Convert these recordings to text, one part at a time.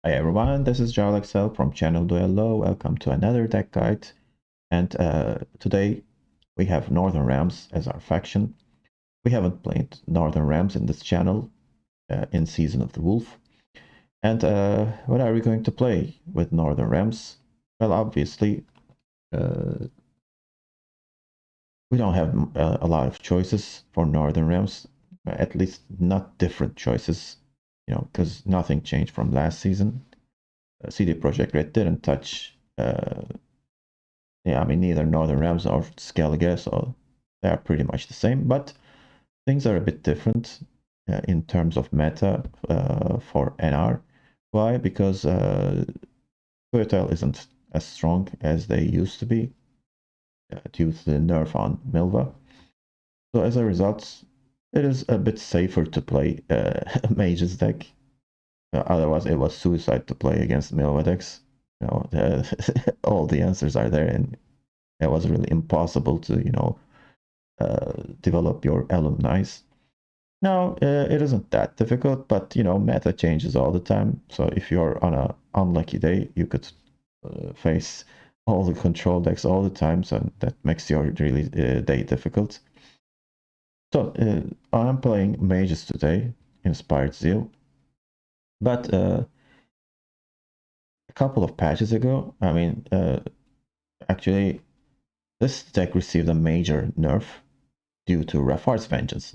Hi everyone, this is JarlXL from channel Duello. Welcome to another deck guide. And today we have Northern Realms as our faction. We haven't played Northern Realms in this channel in Season of the Wolf. And what are we going to play with Northern Realms? Well, obviously, we don't have a lot of choices for Northern Realms, at least not different choices, because nothing changed from last season. CD Projekt Red didn't touch neither Northern Realms or Skellige, so they are pretty much the same, but things are a bit different in terms of meta for NR. Why? Because Turtle isn't as strong as they used to be due to the nerf on Milva. So as a result, it is a bit safer to play Mage's deck. Otherwise, it was suicide to play against Milva decks. All the answers are there, and it was really impossible to, develop your alumni. Now, it isn't that difficult, but, meta changes all the time. So if you're on an unlucky day, you could face all the control decks all the time. So that makes your really day difficult. So I'm playing Mages today, Inspired Zeal. But a couple of patches ago, actually, this deck received a major nerf due to Rafar's Vengeance.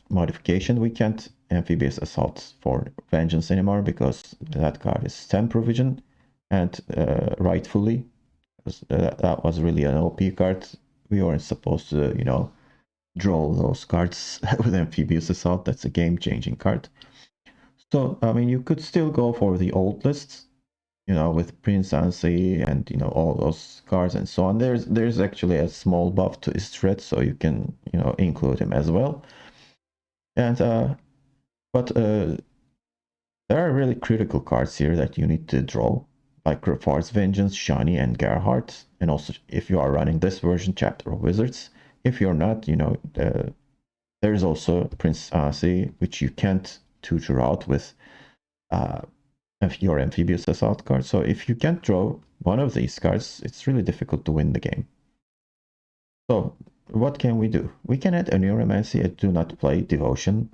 Modification. We can't Amphibious Assault for Vengeance anymore because that card is 10 provision, and rightfully, because that was really an OP card. We weren't supposed to, draw those cards with Amphibious Assault. That's a game-changing card. So, you could still go for the old lists, with Prince Ansi and all those cards and so on. There's actually a small buff to his threat, so you can include him as well. And but there are really critical cards here that you need to draw, like Rafar's Vengeance, Shani, and Gerhardt. And also, if you are running this version, Chapter of Wizards. If you're not, there's also Prince Ansi, which you can't tutor out with your Amphibious Assault card. So if you can't draw one of these cards, it's really difficult to win the game. So what can we do? We can add a Neuromancy and do not play Devotion.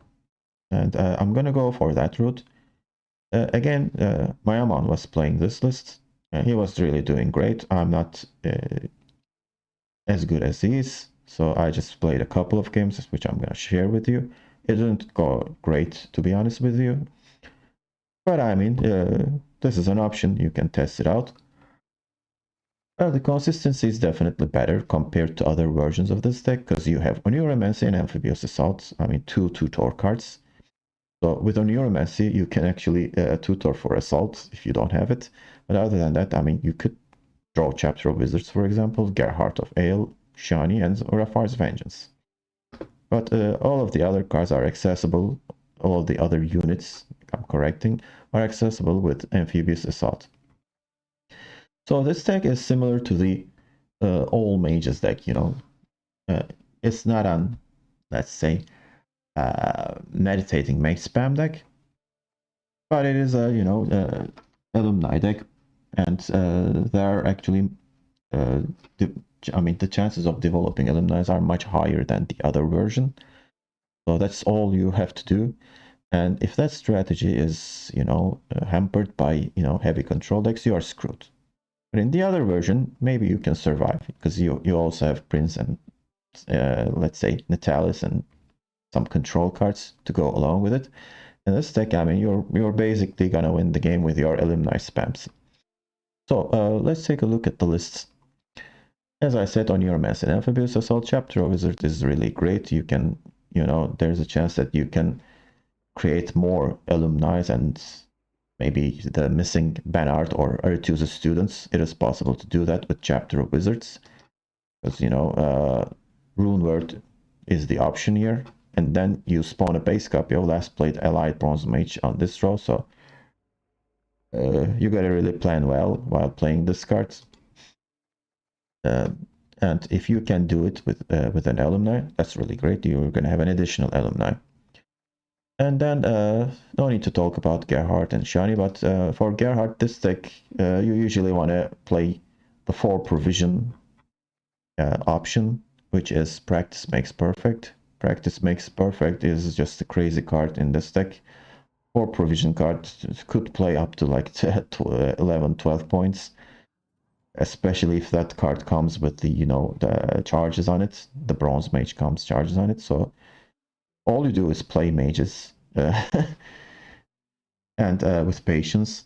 And I'm going to go for that route. Again, Mayamon was playing this list. He was really doing great. I'm not as good as he is. So I just played a couple of games, which I'm going to share with you. It didn't go great, to be honest with you. But this is an option. You can test it out. Well, the consistency is definitely better compared to other versions of this deck because you have Oneuromancy and Amphibious Assault. Two tutor cards. So with Oneuromancy, you can actually tutor for Assault if you don't have it. But other than that, you could draw Chapter of Wizards, for example, Gerhardt of Ale, Shani, and Rafar's Vengeance. But all of the other cards are accessible. All of the other units, I'm correcting, are accessible with Amphibious Assault. So this deck is similar to the all mages deck, it's not an, let's say, meditating mage spam deck, but it is a alumni deck, and there are actually the chances of developing alumni are much higher than the other version. So that's all you have to do. And if that strategy is hampered by heavy control decks, you are screwed. But in the other version, maybe you can survive because you also have Prince and let's say Natalis and some control cards to go along with it. In this deck, you're basically gonna win the game with your alumni spams. So let's take a look at the lists. As I said, on your Mass and Amphibious Assault, Chapter of Wizard is really great. You can, there's a chance that you can create more alumni and maybe the missing Banart or Artusa students. It is possible to do that with Chapter of Wizards. Because, Rune Word is the option here. And then you spawn a base copy of Last Played Allied Bronze Mage on this row. So you gotta really plan well while playing this card. And if you can do it with an alumni, that's really great. You're gonna have an additional alumni. And then, no need to talk about Gerhardt and Shani, but for Gerhardt, this deck, you usually want to play the 4 provision option, which is Practice Makes Perfect. Practice Makes Perfect is just a crazy card in this deck. 4 provision cards could play up to like 11, 12 points, especially if that card comes with the, the charges on it. The Bronze Mage comes charges on it, so all you do is play mages. And with patience.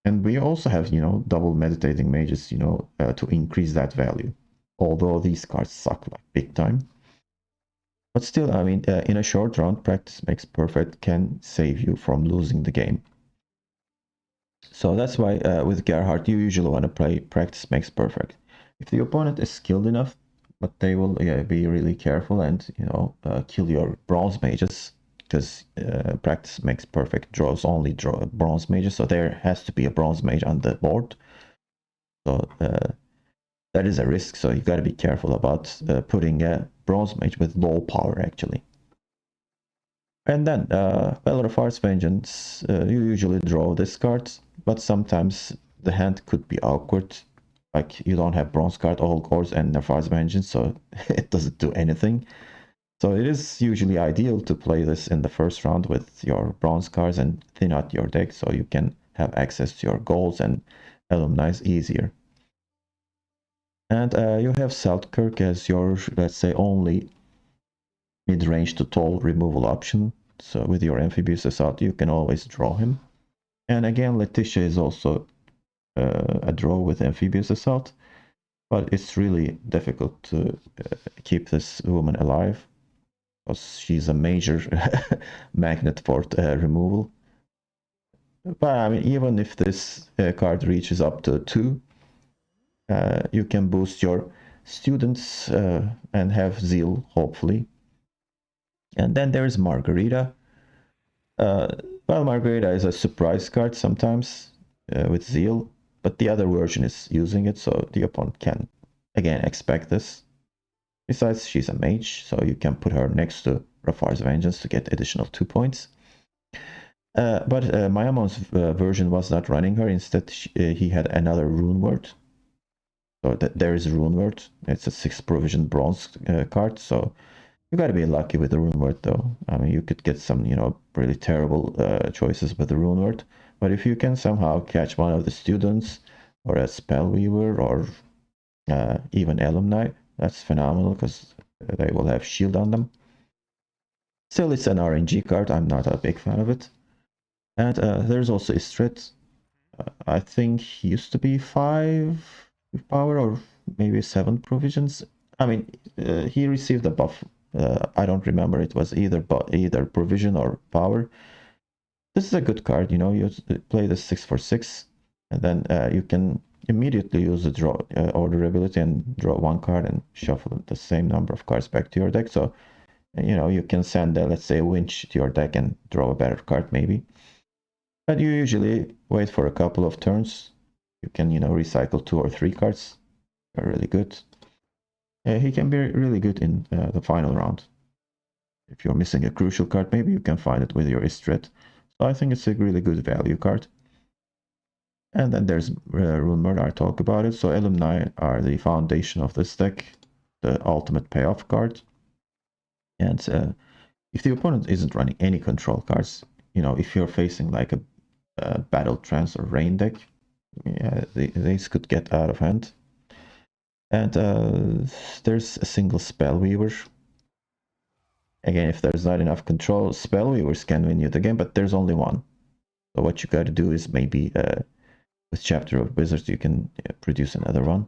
And we also have, double meditating mages, to increase that value. Although these cards suck like big time. But still, I mean, in a short round, practice makes perfect can save you from losing the game. So that's why with Gerhardt, you usually want to play practice makes perfect. If the opponent is skilled enough, but they will be really careful and, kill your bronze mages, because practice makes perfect draws only bronze mages, so there has to be a bronze mage on the board. So that is a risk, so you got to be careful about putting a bronze mage with low power, actually. And then, Valor Vengeance, you usually draw this card, but sometimes the hand could be awkward. Like, you don't have bronze card, all cores, and Nefar's Vengeance, so it doesn't do anything. So it is usually ideal to play this in the first round with your bronze cards and thin out your deck so you can have access to your goals and alumni easier. And you have Selkirk as your, let's say, only mid-range to tall removal option. So with your Amphibious Assault, you can always draw him. And again, Letitia is also a draw with Amphibious Assault, but it's really difficult to keep this woman alive because she's a major magnet for removal. But I mean, even if this card reaches up to 2, you can boost your students and have Zeal, hopefully. And then there's Margarita. Well, Margarita is a surprise card sometimes with Zeal, but the other version is using it, so the opponent can, again, expect this. Besides, she's a mage, so you can put her next to Rafar's Vengeance to get additional 2 points. But Mayamon's version was not running her. Instead, he had another rune word. So there is rune word. It's a 6 provision bronze card, so you gotta be lucky with the rune word, though. I mean, you could get some, really terrible choices with the rune word. But if you can somehow catch one of the students, or a spellweaver, or even alumni, that's phenomenal because they will have shield on them. Still, it's an RNG card. I'm not a big fan of it. And there's also Istrit. I think he used to be 5 power or maybe 7 provisions. I mean, he received a buff. I don't remember. It was either provision or power. This is a good card. You play the 6 for 6, and then you can immediately use the draw order ability and draw 1 card and shuffle the same number of cards back to your deck. So you can send, let's say, a winch to your deck and draw a better card maybe. But you usually wait for a couple of turns. You can, recycle 2 or 3 cards. They're really good. He can be really good in the final round. If you're missing a crucial card, maybe you can find it with your Istret. So I think it's a really good value card. And then there's Rune Murder, I talk about it. So Alumni are the foundation of this deck, the ultimate payoff card. And if the opponent isn't running any control cards, if you're facing like a Battle Trance or Rain deck, these could get out of hand. And there's a single Spellweaver. Again, if there's not enough control, Spellweavers can win you the game, but there's only one. So what you got to do is maybe with Chapter of Wizards, you can produce another one.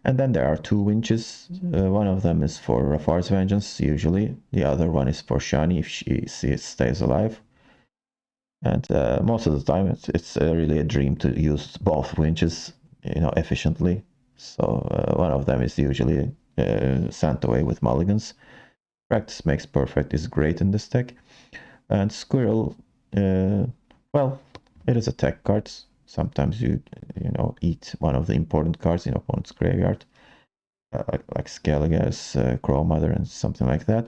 And then there are 2 winches. One of them is for Rafar's Vengeance, usually. The other one is for Shani if she stays alive. And most of the time, it's really a dream to use both winches, efficiently. So one of them is usually sent away with mulligans. Practice makes perfect is great in this deck. And Squirrel, well, it is a tech card. Sometimes you eat one of the important cards in opponent's graveyard, like Skellige's Crow Mother and something like that.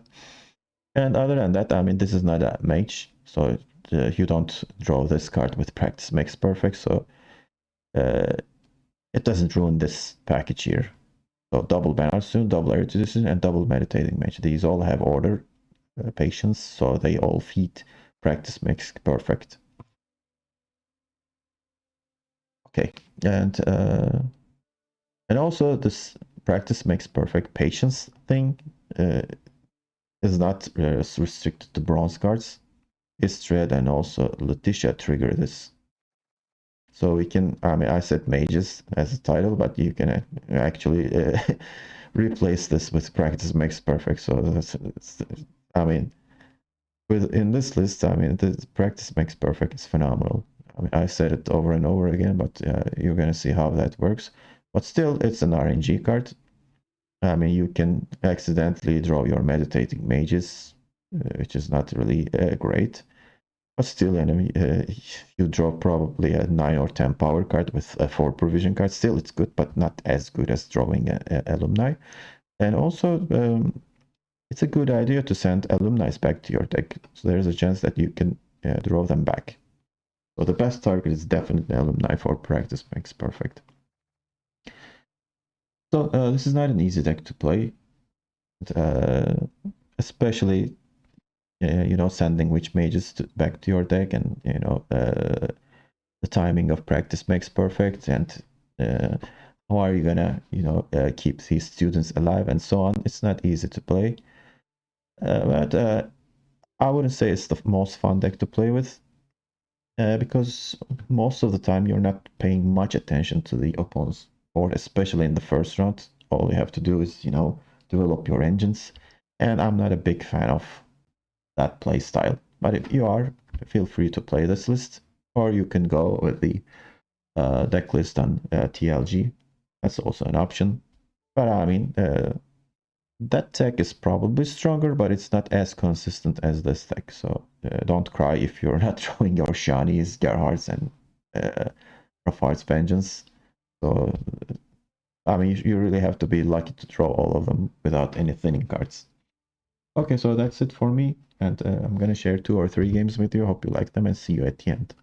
And other than that, I mean, this is not a mage, so you don't draw this card with practice makes perfect, so uh, it doesn't ruin this package here. So double Banarsun, double Erudition, and double Meditating Mage. These all have order, patience, so they all feed practice makes perfect. Okay, and also this practice makes perfect patience thing is not restricted to bronze cards. Istred and also Letitia trigger this. So we can, I mean, I said mages as a title, but you can actually replace this with practice makes perfect. So I mean, in this list, I mean, the practice makes perfect is phenomenal. I mean, I said it over and over again, but you're gonna see how that works. But still, it's an RNG card. I mean, you can accidentally draw your meditating mages, which is not really great. But still, enemy, you draw probably a 9 or 10 power card with a 4 provision card. Still, it's good, but not as good as drawing a alumni. And also, it's a good idea to send alumni back to your deck. So there's a chance that you can draw them back. So the best target is definitely alumni for practice makes perfect. So this is not an easy deck to play, especially you know, sending witch mages back to your deck, and you know the timing of practice makes perfect, and how are you gonna, you know, keep these students alive and so on. It's not easy to play, but I wouldn't say it's the most fun deck to play with, because most of the time you're not paying much attention to the opponent's board, especially in the first round. All you have to do is, you know, develop your engines, and I'm not a big fan of that play style. But if you are, feel free to play this list, or you can go with the deck list on TLG. That's also an option. But I mean, that tech is probably stronger, but it's not as consistent as this tech. So don't cry if you're not drawing your Shani's, Gerhards, and Rafar's Vengeance. So, I mean, you really have to be lucky to draw all of them without any thinning cards. Okay, so that's it for me. And I'm going to share 2 or 3 games with you. Hope you like them, and see you at the end.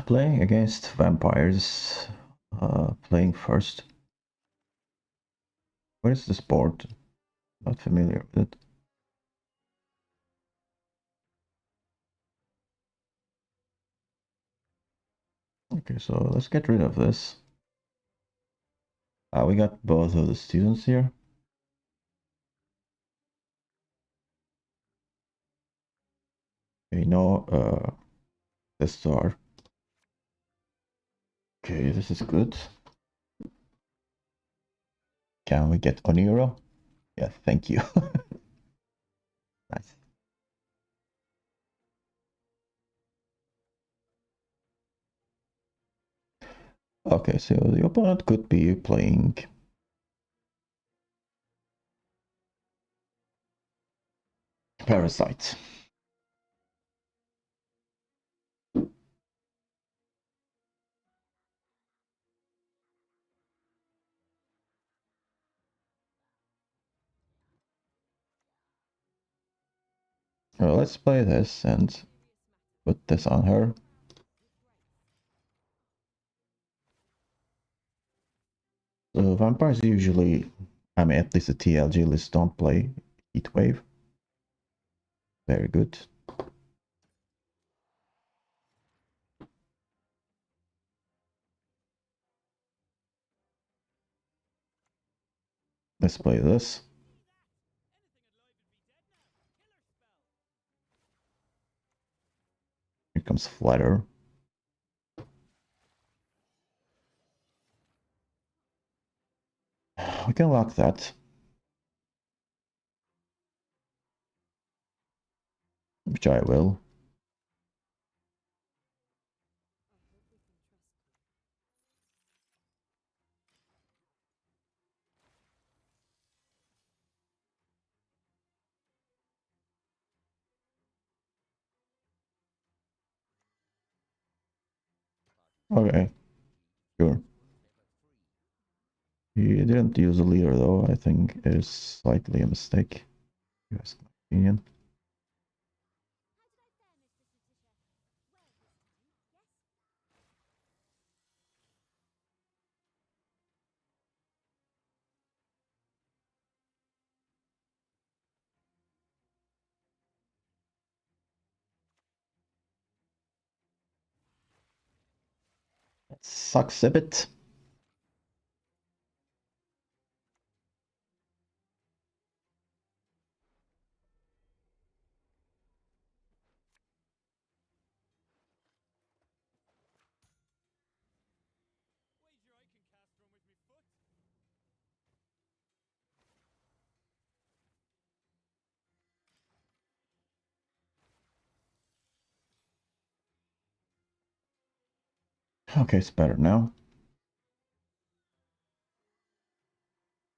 Playing against vampires. Playing first. What is this board? Not familiar with it. Okay, so let's get rid of this. We got both of the students here. Okay, no this star. Okay, this is good. Can we get Oniro? Yeah, thank you. Nice. Okay, so the opponent could be playing Parasite. Well, let's play this and put this on her. So vampires usually, I mean, at least the TLG list don't play Heatwave. Very good. Let's play this. Here comes Flatter. We can lock that. Which I will. Okay, sure. He didn't use a leader though, I think is slightly a mistake. That's my opinion. That sucks a bit. Okay, it's better now.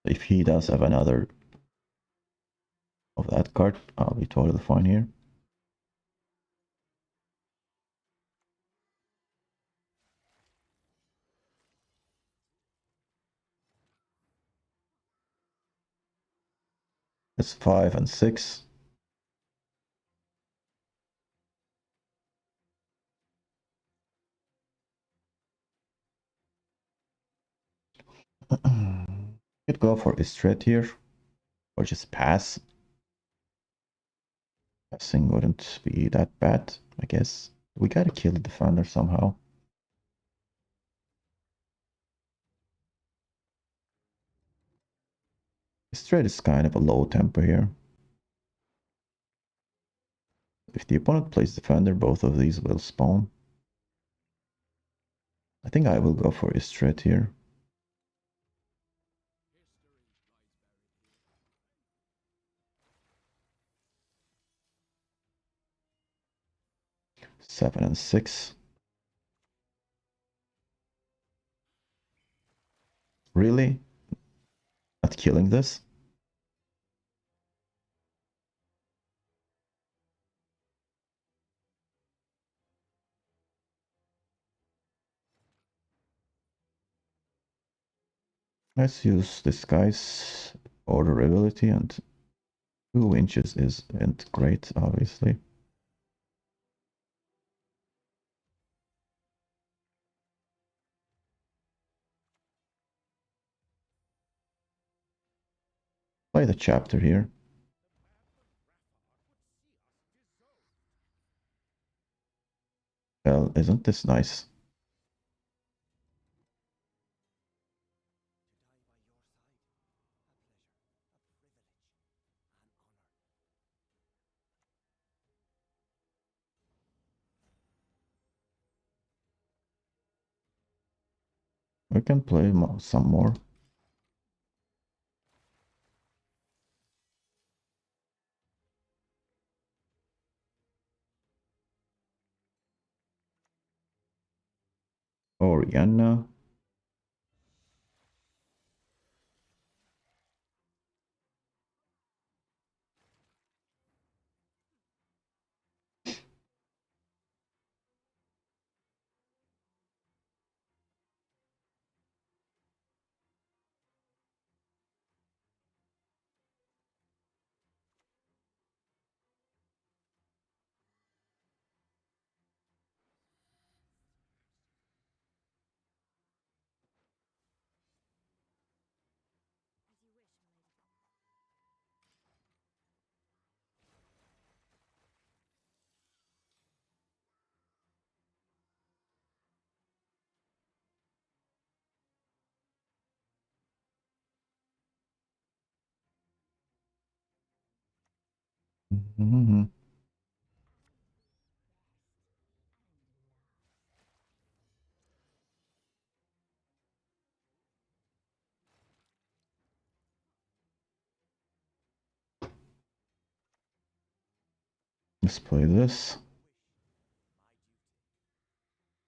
If he does have another of that card, I'll be totally fine here. It's 5 and 6. Could go for Istred here, or just pass. Passing wouldn't be that bad, I guess. We gotta kill the defender somehow. Istred is kind of a low tempo here. If the opponent plays defender, both of these will spawn. I think I will go for Istred here. Seven and 6. Really? Not killing this? Let's use this guy's order ability, and 2 inches isn't great, obviously. Play the chapter here. Well, isn't this nice? We can play some more. Oriana. Mhm. Let's play this.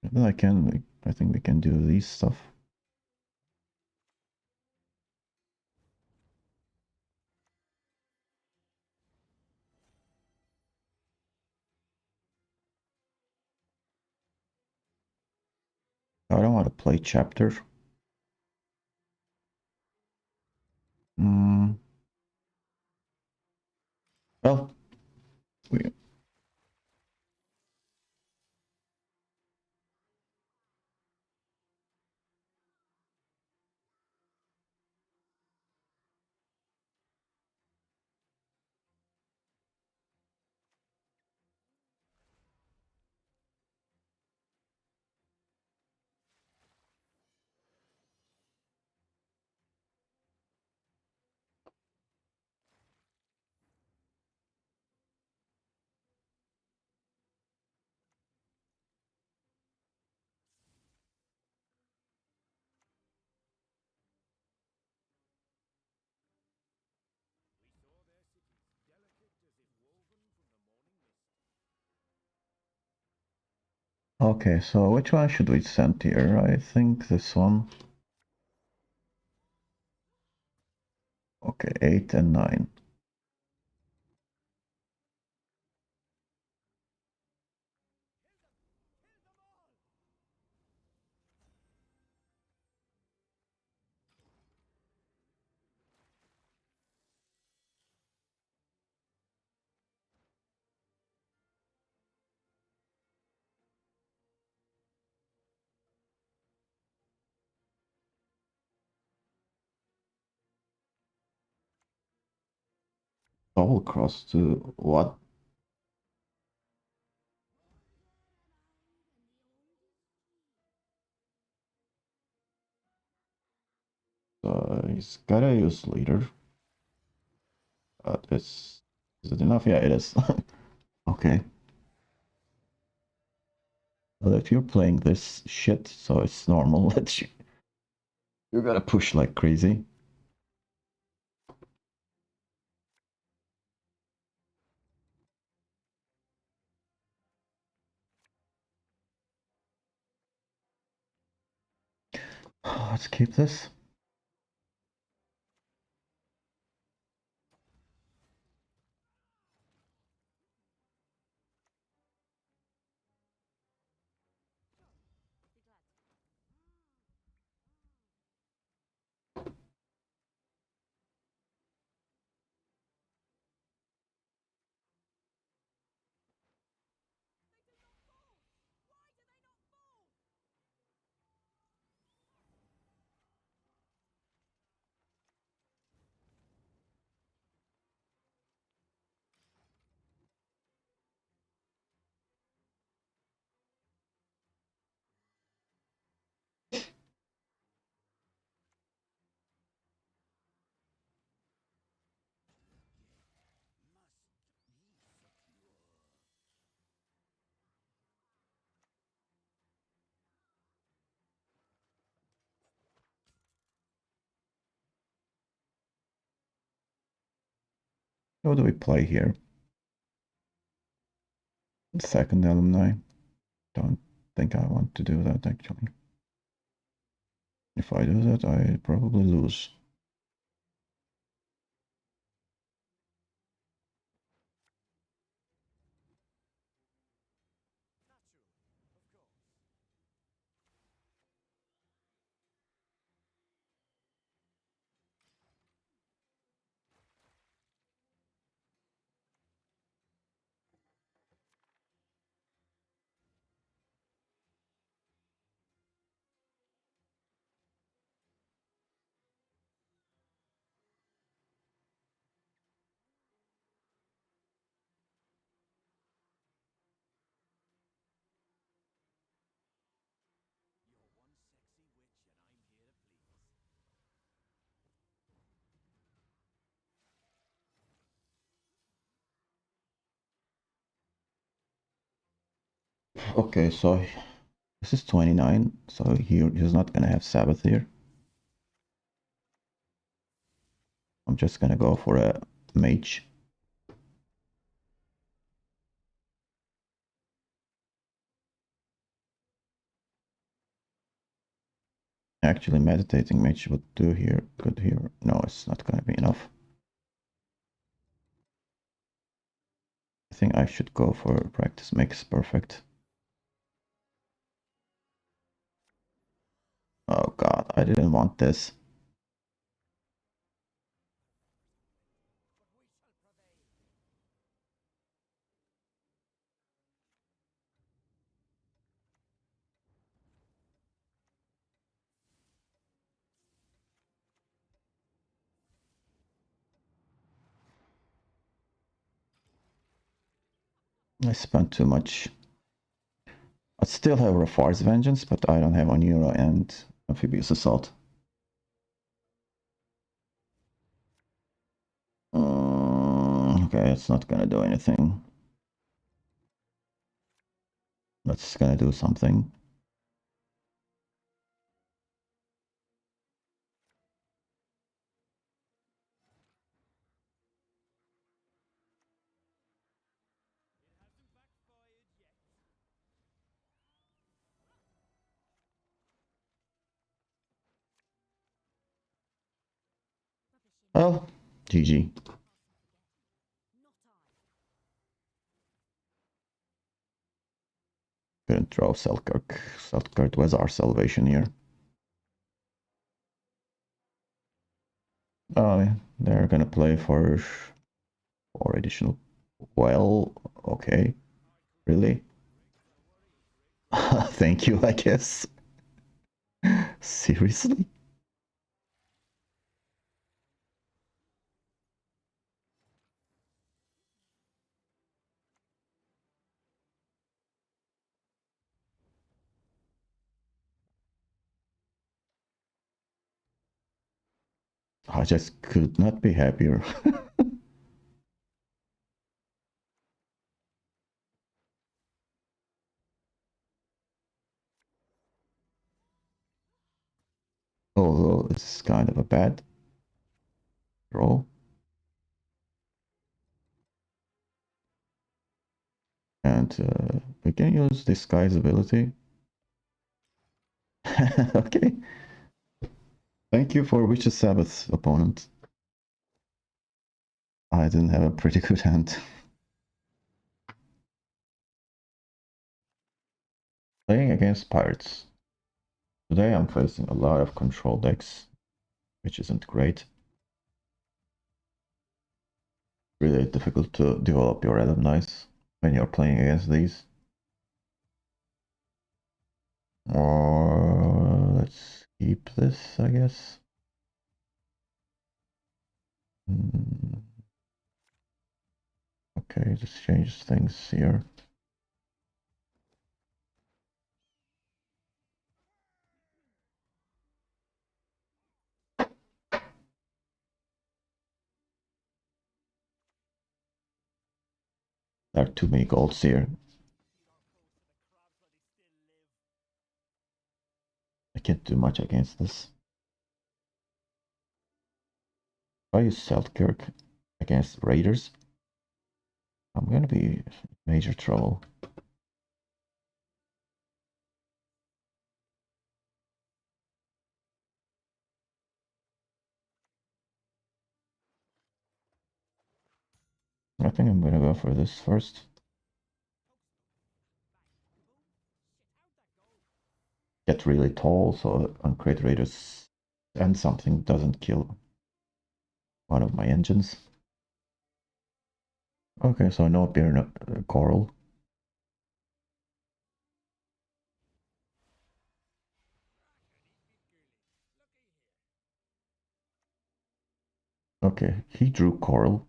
And then I think we can do these stuff. I don't want to play chapter. Mm, Okay, so which one should we send here? I think this one. Okay, 8 and 9. Double cross to what? He's gotta use leader. Is it enough? Yeah, it is. Okay. Well, if you're playing this shit, so it's normal that you gotta push like crazy. Let's keep this. What do we play here? Second alumni. Don't think I want to do that actually. If I do that, I probably lose. Okay, so this is 29, so he's not gonna have Sabbath here. I'm just gonna go for a mage. Actually, meditating mage would do here, good here. No, it's not gonna be enough. I think I should go for practice makes perfect. Oh god, I didn't want this. I spent too much. I still have Rafar's Vengeance, but I don't have Onira and Amphibious Assault. Okay, it's not gonna do anything. That's gonna do something. Well, GG. Couldn't draw Selkirk. Selkirk was our salvation here. Oh, they're gonna play for 4 additional. Well, okay. Really? Thank you, I guess. Seriously? I just could not be happier. Although it's kind of a bad draw. And we can use this guy's ability. Okay. Thank you for Witch's Sabbath, opponent. I didn't have a pretty good hand. Playing against pirates. Today I'm facing a lot of control decks, which isn't great. Really difficult to develop your alumnis when you're playing against these. Or let's keep this, I guess. Okay, this changes things here. There are too many golds here. I can't do much against this. If I use Selkirk against Raiders, I'm gonna be in major trouble. I think I'm gonna go for this first. Get really tall so Uncreate Raiders and something doesn't kill one of my engines. Okay, so no Bear Coral. Okay, he drew Coral.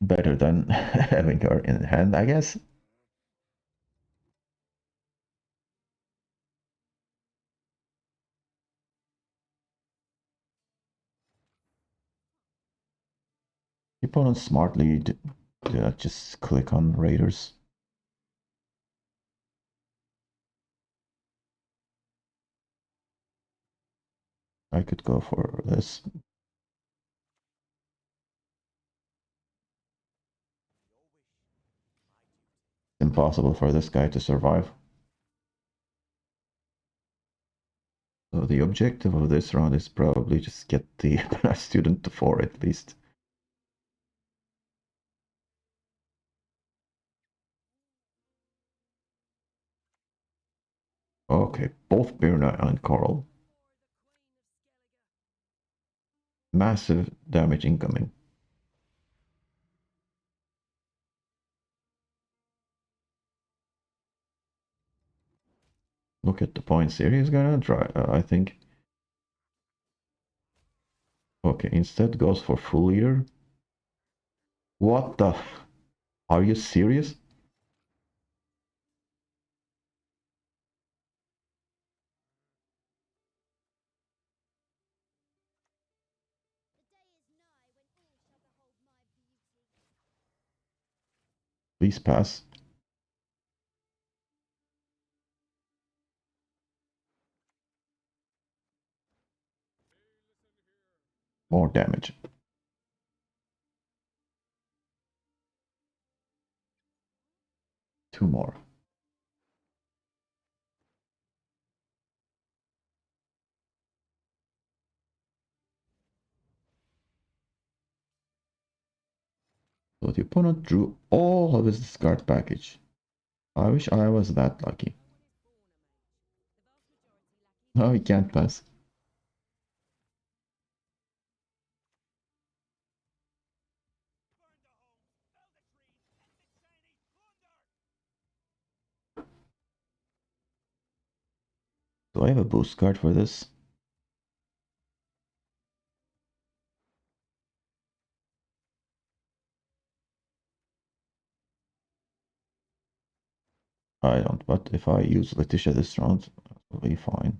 Better than having her in hand, I guess. The opponent smartly did not just click on Raiders. I could go for this. Impossible for this guy to survive. So the objective of this round is probably just get the student to 4 at least. Okay, both Birna and Coral. Massive damage incoming. Look at the points here. He's gonna try, I think. Okay, instead goes for full eater. What the? Are you serious? Please pass. More damage. 2 more. but the opponent drew all of his discard package. I wish I was that lucky. No, he can't pass. Do I have a boost card for this? I don't, but if I use Letitia this round, it'll be fine.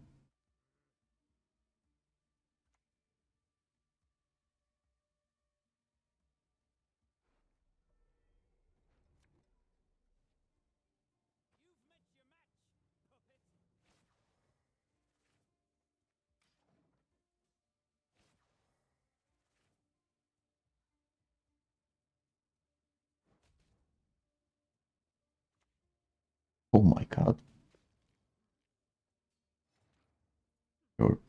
Oh my god. Sure.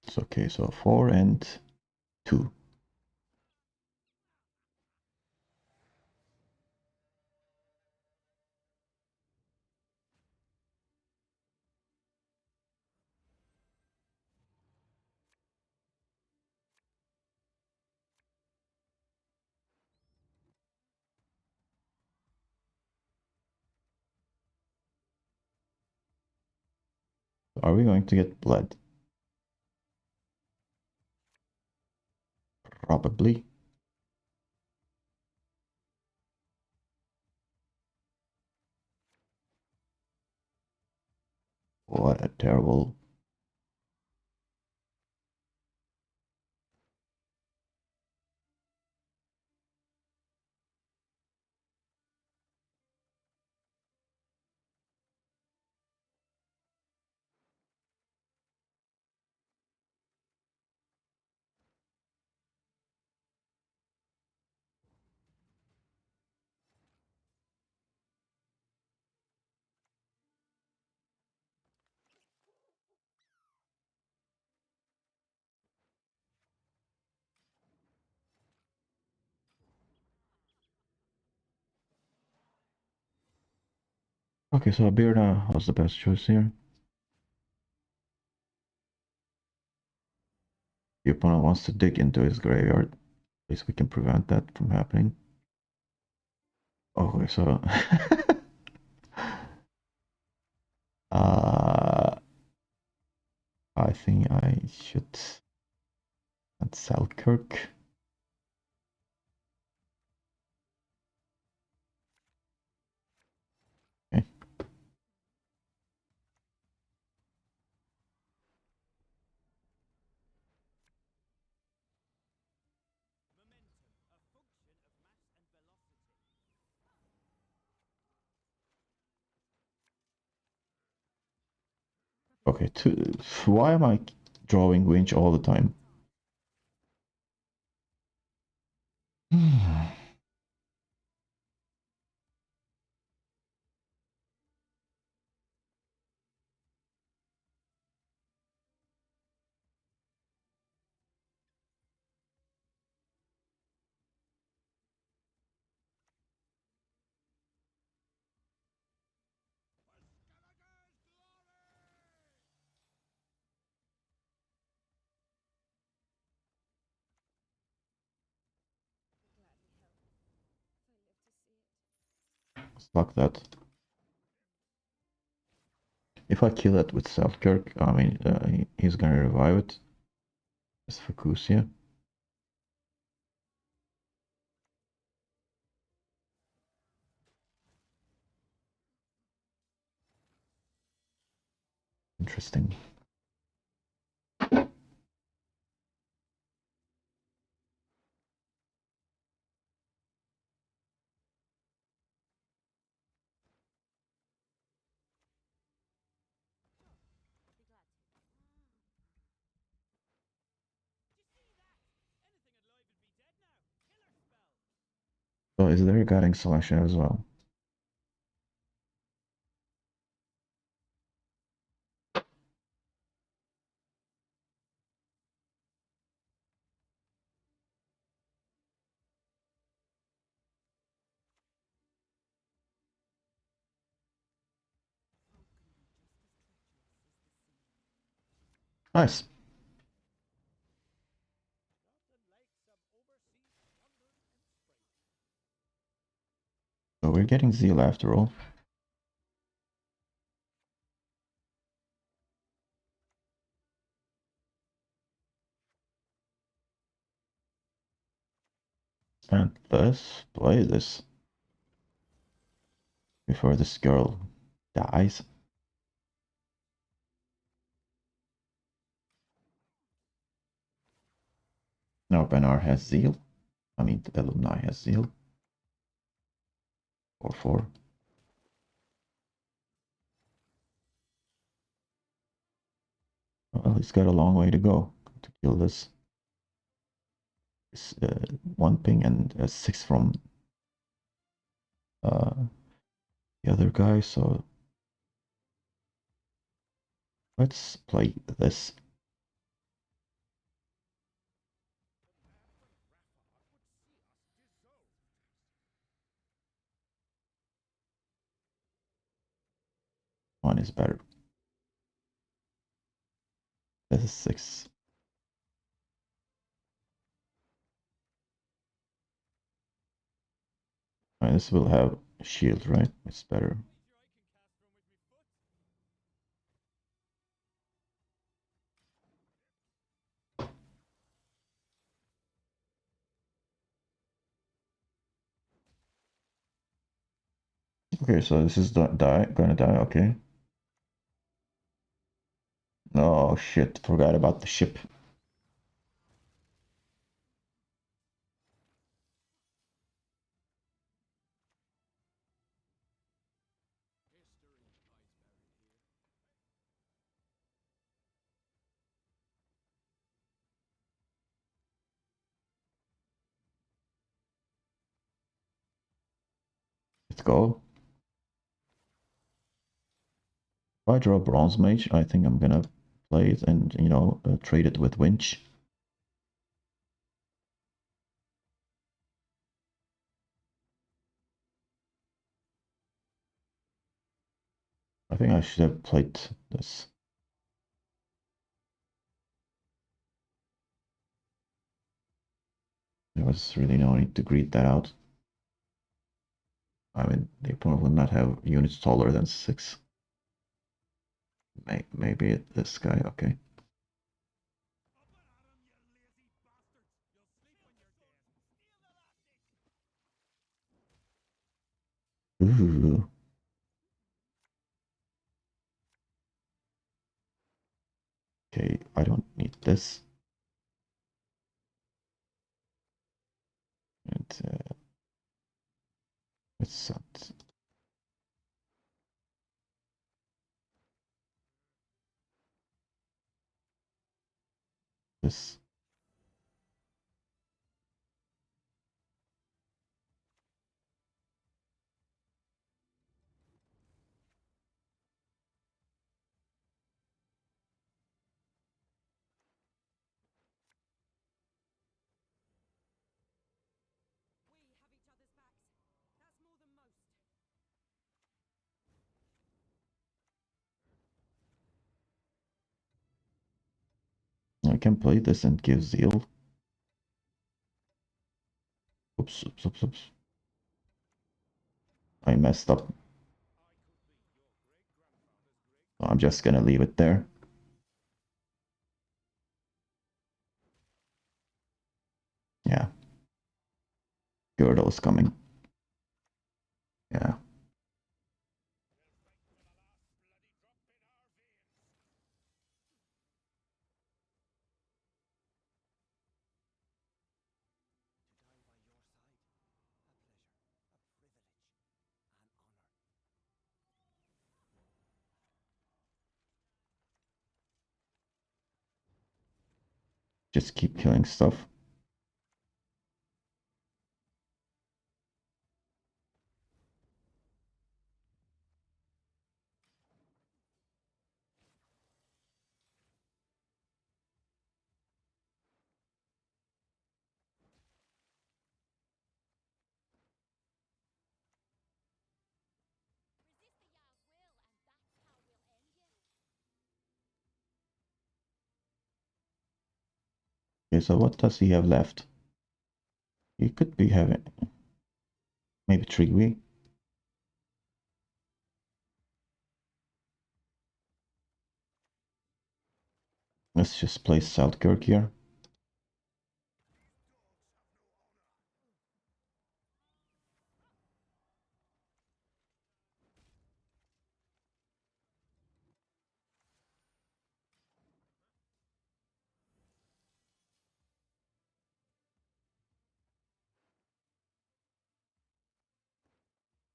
It's okay, so 4 and 2. Are we going to get bled? Probably. What a terrible... Okay, so Birna was the best choice here. The opponent wants to dig into his graveyard. At least we can prevent that from happening. Okay, so... I think I should... Not Selkirk. Okay. Okay, why am I drawing winch all the time? Fuck that. If I kill it with Selkirk, I mean, he's gonna revive it. It's Fukusia. Interesting. So is there a guiding selection as well? Nice. So we're getting Zeal after all. And let's play this before this girl dies. Now Benar has Zeal. I mean, the alumni has Zeal. 4-4. Well, he's got a long way to go to kill this. One ping and a 6 from the other guy, so let's play this. One is better. This is 6. This will have shield, right? It's better. Okay, so this is gonna die, okay. Oh shit, forgot about the ship. Let's go. If I draw Bronze Mage, I think I'm gonna play it and, you know, trade it with Winch. I think I should have played this. There was really no need to greet that out. I mean, the opponent would not have units taller than 6. Maybe this guy, okay. Ooh. Okay, I don't need this. And let's set this. I can play this and give Zeal. Oops, oops, oops, oops. I messed up. I'm just gonna leave it there. Yeah. Girdle is coming. Yeah. Just keep killing stuff. Okay, so what does he have left? He could be having maybe Trigui. Let's just play Southkirk here.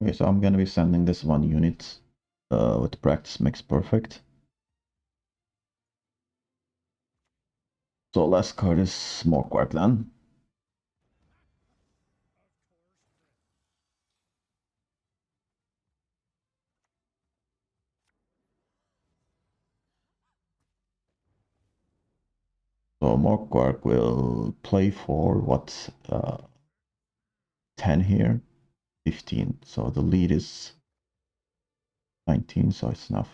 Okay, so I'm gonna be sending this one unit with practice makes perfect. So last card is more Quark then. So more Quark will play for what 10 here, 15. So the lead is 19, so it's enough.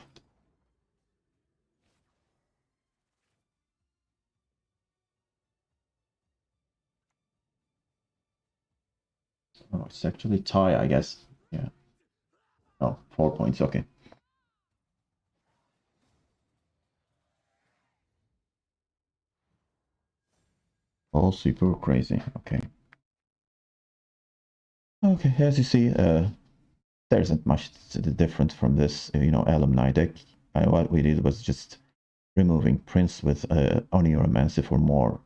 Oh, it's actually tie, I guess. Yeah. Oh, 4 points. Okay. All super crazy. Okay. Okay, as you see, there isn't much different from this, alumni deck. What we did was just removing Prince with Oneiromancy for more,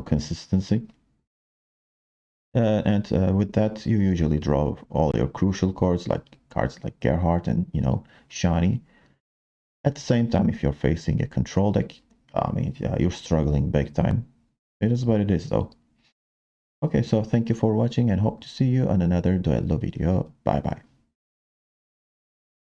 consistency. And with that, you usually draw all your crucial cards like Gerhardt and, Shani. At the same time, if you're facing a control deck, I mean, you're struggling big time. It is what it is, though. Okay, so thank you for watching and hope to see you on another Duello video. Bye bye.